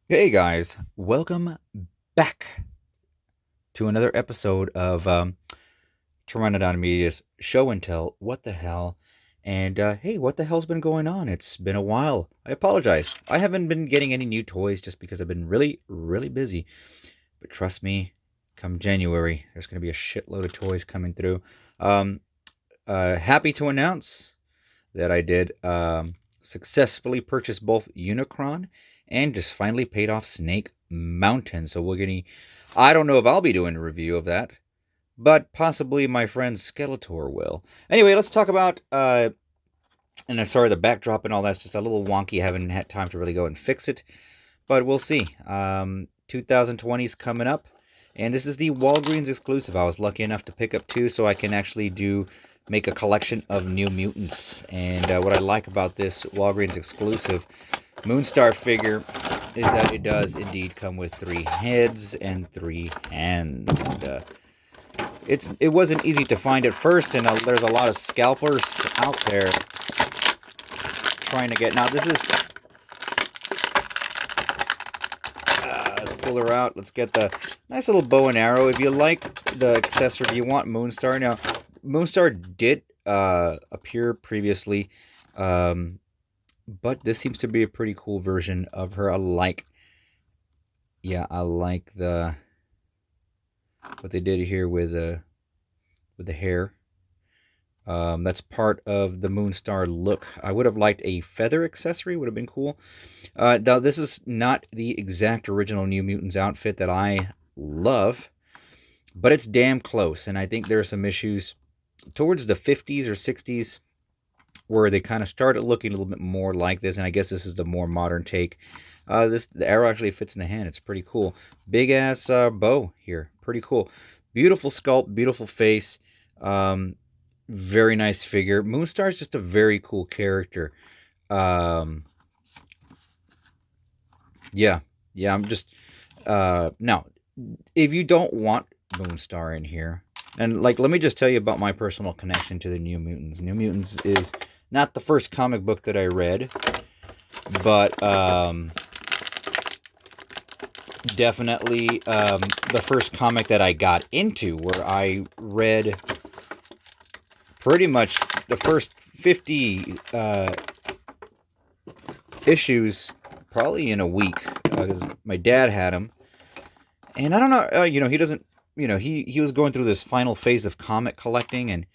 Hey guys, welcome back to another episode of Pteranodon Media's Show and Tell. What the hell? And hey, what the hell's been going on? It's been a while. I apologize. I haven't been getting any new toys just because I've been really, really busy. But trust me, come January, there's going to be a shitload of toys coming through. Um, Happy to announce that I did successfully purchase both Unicron and just finally paid off Snake Mountain. So we're gonna. I don't know if I'll be doing a review of that, but possibly my friend Skeletor will. Anyway, let's talk about. And I'm sorry, the backdrop and all that's just a little wonky. I haven't had time to really go and fix it, but we'll see. 2020 is coming up, and this is the Walgreens exclusive. I was lucky enough to pick up two, so I can actually make a collection of New Mutants. And what I like about this Walgreens exclusive Moonstar figure is that it does indeed come with 3 heads and 3 hands. And it wasn't easy to find at first, and there's a lot of scalpers out there trying to get. Now this is. Let's pull her out. Let's get the nice little bow and arrow. If you like the accessory, if you want Moonstar. Now, Moonstar did appear previously, but this seems to be a pretty cool version of her. I like the what they did here with the hair. That's part of the Moonstar look. I would have liked a feather accessory. Would have been cool. Now, this is not the exact original New Mutants outfit that I love, but it's damn close. And I think there are some issues towards the 50s or 60s where they kind of started looking a little bit more like this. And I guess this is the more modern take. The arrow actually fits in the hand. It's pretty cool. Big ass bow here. Pretty cool. Beautiful sculpt. Beautiful face. Very nice figure. Moonstar is just a very cool character. Um, yeah, yeah. I'm just now. If you don't want Moonstar in here, and like, let me just tell you about my personal connection to the New Mutants. New Mutants is not the first comic book that I read, but definitely the first comic that I got into, where I read pretty much the first 50 issues probably in a week, because my dad had them. And I don't know, he doesn't, he was going through this final phase of comic collecting, and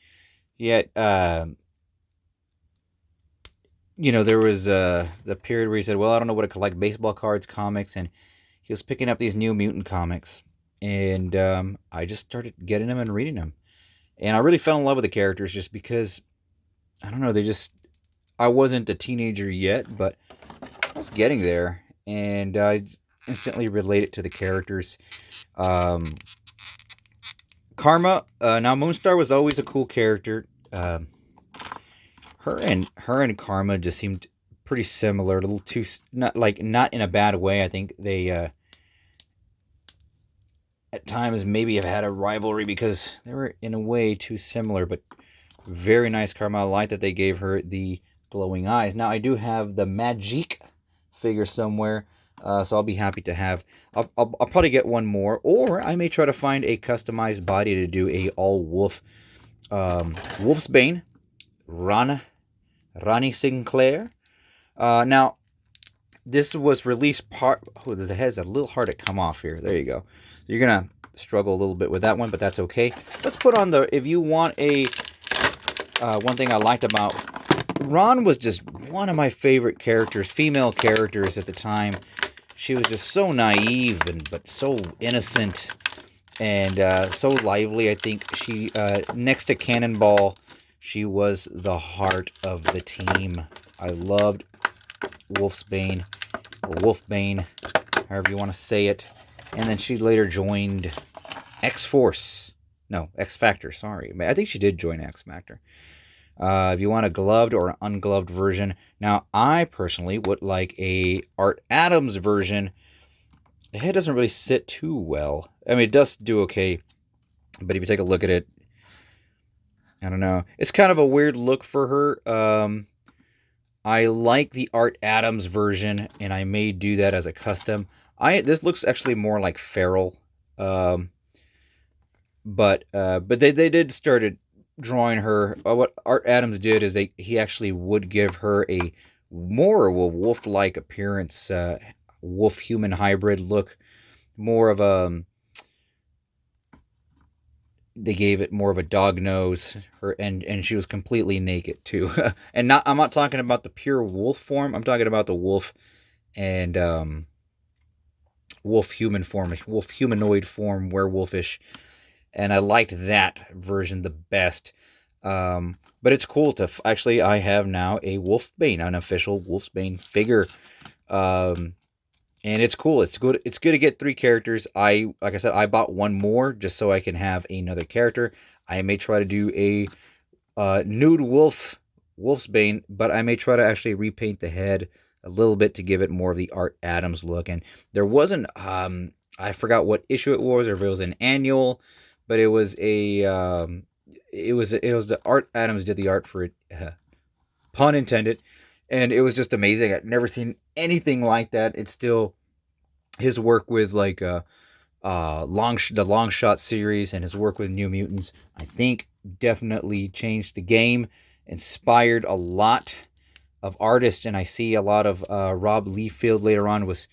yet, there was the period where he said, well, I don't know what to collect, baseball cards, comics, and he was picking up these New Mutant comics. And I just started getting them and reading them. And I really fell in love with the characters just because, I don't know, I wasn't a teenager yet, but I was getting there. And I instantly related to the characters. Um, now Moonstar was always a cool character. Her and Karma just seemed pretty similar, a little too, not in a bad way. I think they at times maybe have had a rivalry because they were in a way too similar, but very nice Karma. I like that they gave her the glowing eyes. Now I do have the Magic figure somewhere, so I'll be happy to have. I'll probably get one more, or I may try to find a customized body to do a all wolf, Wolfsbane, Ronnie Sinclair. Now this was released part. Oh, the head's a little hard to come off here. There you go. You're gonna struggle a little bit with that one, but that's okay. Let's put on the. If you want a one thing I liked about Ron was just one of my favorite characters, female characters at the time. She was just so naive but so innocent and so lively. I think she, next to Cannonball, she was the heart of the team. I loved Wolfsbane, or Wolfbane, however you want to say it. And then she later joined X-Force. No, X-Factor, sorry. I think she did join X-Factor. If you want a gloved or ungloved version. Now, I personally would like a Art Adams version. The head doesn't really sit too well. I mean, it does do okay, but if you take a look at it, I don't know. It's kind of a weird look for her. I like the Art Adams version, and I may do that as a custom. This looks actually more like Feral, um, but they did started drawing her. What Art Adams did is he actually would give her a more of a wolf-like appearance, wolf-human hybrid look, more of a. They gave it more of a dog nose, her and she was completely naked too. And I'm not talking about the pure wolf form. I'm talking about the wolf and wolf human form, wolf humanoid form, werewolfish, and I liked that version the best. But it's cool to actually. I have now a Wolfbane, an official Wolfbane figure, um, and it's cool. It's good. It's good to get 3 characters. Like I said, I bought one more just so I can have another character. I may try to do a nude Wolfsbane, but I may try to actually repaint the head a little bit to give it more of the Art Adams look. And there wasn't, I forgot what issue it was, or if it was an annual, but it was it was the Art Adams did the art for it, pun intended, and it was just amazing. I'd never seen anything like that. It's still his work with like the long shot series and his work with New Mutants, I think definitely changed the game, inspired a lot of artists, and I see a lot of Rob Liefeld later on was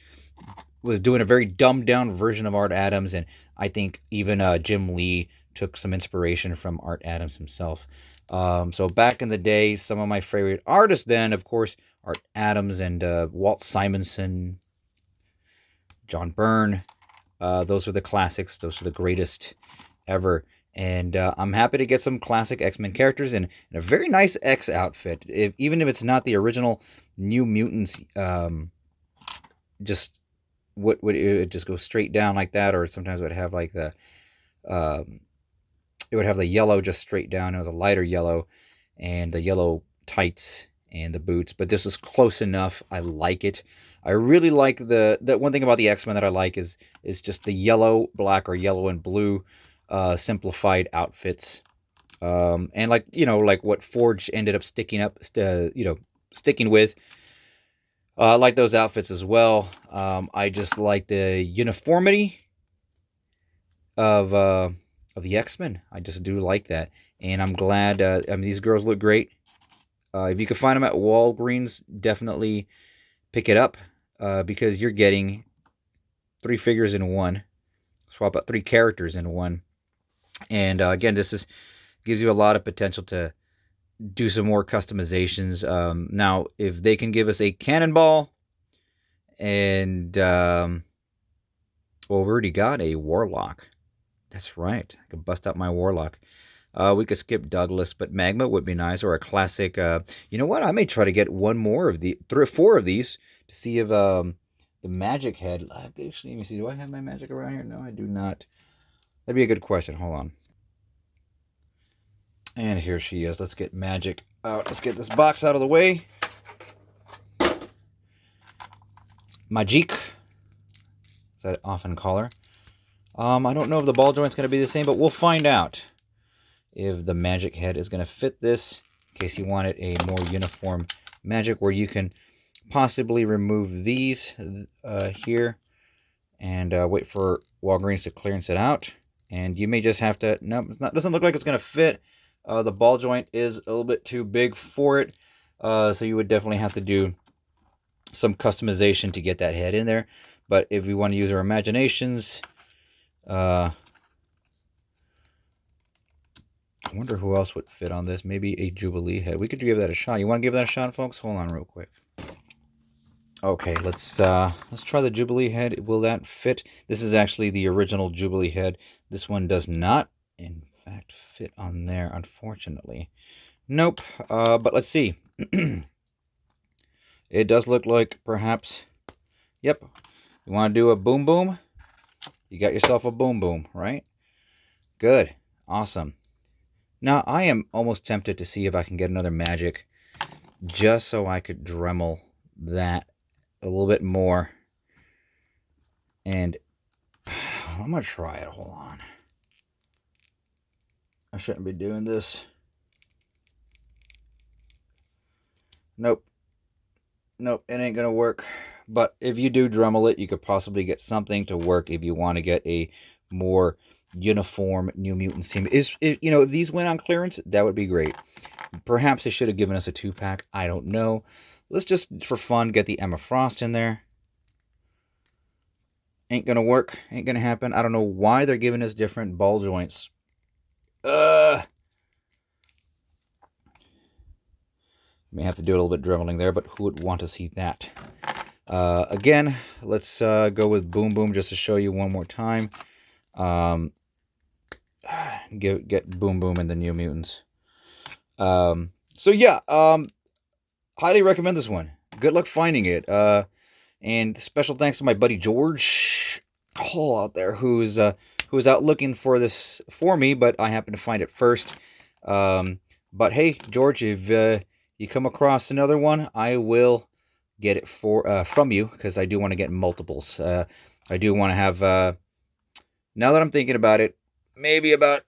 doing a very dumbed down version of Art Adams, and I think even Jim Lee took some inspiration from Art Adams himself. So back in the day, some of my favorite artists then, of course, Art Adams and Walt Simonson, John Byrne. Those are the classics. Those are the greatest ever. And I'm happy to get some classic X-Men characters in a very nice X outfit. Even if it's not the original New Mutants, just would it just go straight down like that, or sometimes it would have like um, it would have the yellow just straight down. It was a lighter yellow, and the yellow tights and the boots. But this is close enough. I like it. I really like the one thing about the X-Men that I like is just the yellow, black, or yellow and blue simplified outfits. And like like what Forge ended up sticking with. I like those outfits as well. I just like the uniformity of the X-Men. I just do like that, and I'm glad. I mean, these girls look great. If you can find them at Walgreens, definitely pick it up because you're getting 3 figures in one. Swap out 3 characters in one, and again, gives you a lot of potential to do some more customizations. Now, if they can give us a cannonball, and well, we already got a warlock. That's right. I could bust out my warlock. We could skip Douglas, but Magma would be nice, or a classic. You know what? I may try to get one more of the 3 or 4 of these to see if the Magic Head. Actually, let me see. Do I have my magic around here? No, I do not. That'd be a good question. Hold on. And here she is. Let's get Magic out. Let's get this box out of the way. Magic, as I often call her. I don't know if the ball joint's going to be the same, but we'll find out if the Magic Head is going to fit this, in case you wanted a more uniform Magic, where you can possibly remove these here and wait for Walgreens to clearance it out. And you may just have to, no, doesn't look like it's going to fit. The ball joint is a little bit too big for it, so you would definitely have to do some customization to get that head in there. But if we want to use our imaginations, I wonder who else would fit on this. Maybe a Jubilee Head. We could give that a shot. You want to give that a shot, folks? Hold on real quick. Okay, let's try the Jubilee Head. Will that fit? This is actually the original Jubilee Head. This one does not, in fact, fit on there, unfortunately. Nope. But let's see. It does look like perhaps. Yep. You want to do a boom boom? You got yourself a boom boom, right? Good. Awesome. Now, I am almost tempted to see if I can get another Magic just so I could Dremel that a little bit more. And I'm going to try it. Hold on. I shouldn't be doing this. Nope. Nope, it ain't gonna work. But if you do Dremel it, you could possibly get something to work if you want to get a more uniform New Mutants team. You know, if these went on clearance, that would be great. Perhaps they should have given us a 2-pack. I don't know. Let's just, for fun, get the Emma Frost in there. Ain't gonna work. Ain't gonna happen. I don't know why they're giving us different ball joints. May have to do a little bit dremeling there, but who would want to see that? Again, let's go with Boom Boom just to show you one more time. Get Boom Boom in the New Mutants. So yeah, highly recommend this one. Good luck finding it. And special thanks to my buddy George Hall out there who's out looking for this for me, but I happened to find it first. But hey, George, if you come across another one, I will get it from you, because I do want to get multiples. I do want to have, now that I'm thinking about it, maybe about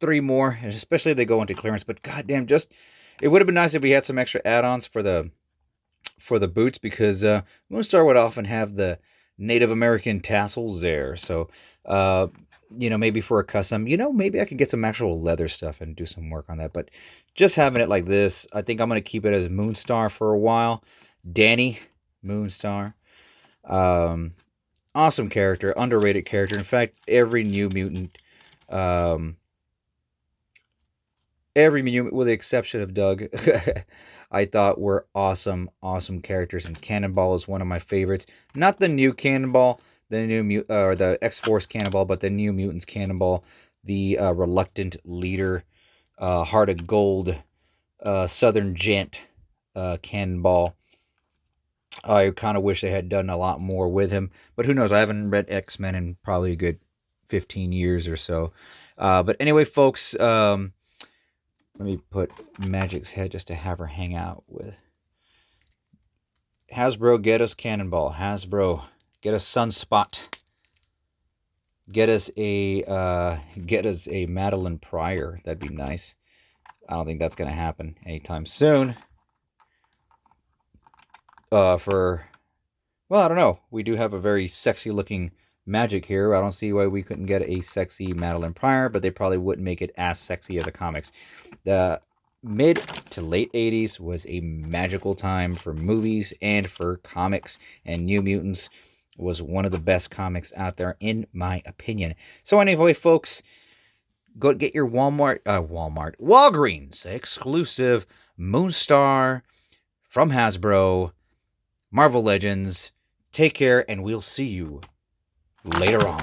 3 more, especially if they go into clearance. But goddamn, it would have been nice if we had some extra add-ons for the boots, because Moonstar would often have the Native American tassels there. So, you know, maybe for a custom, you know, maybe I could get some actual leather stuff and do some work on that. But just having it like this, I think I'm going to keep it as Moonstar for a while. Dani, Moonstar. Awesome character, underrated character. In fact, every New Mutant, with the exception of Doug, I thought were awesome characters. And Cannonball is one of my favorites. Not the new Cannonball, or the X-Force Cannonball, but the New Mutants Cannonball, the reluctant leader, Heart of Gold, Southern Gent Cannonball. I kind of wish they had done a lot more with him, but who knows? I haven't read X-Men in probably a good 15 years or so. But anyway, folks, let me put Magic's head just to have her hang out with. Hasbro, get us Cannonball. Hasbro, get us Sunspot. Get us a Madeline Pryor. That'd be nice. I don't think that's going to happen anytime soon. Well, I don't know. We do have a very sexy looking Magic here. I don't see why we couldn't get a sexy Madeline Pryor, but they probably wouldn't make it as sexy as the comics. The mid to late 80s was a magical time for movies and for comics, and New Mutants was one of the best comics out there, in my opinion. So anyway, folks, go get your Walgreens exclusive Moonstar from Hasbro, Marvel Legends. Take care, and we'll see you later on.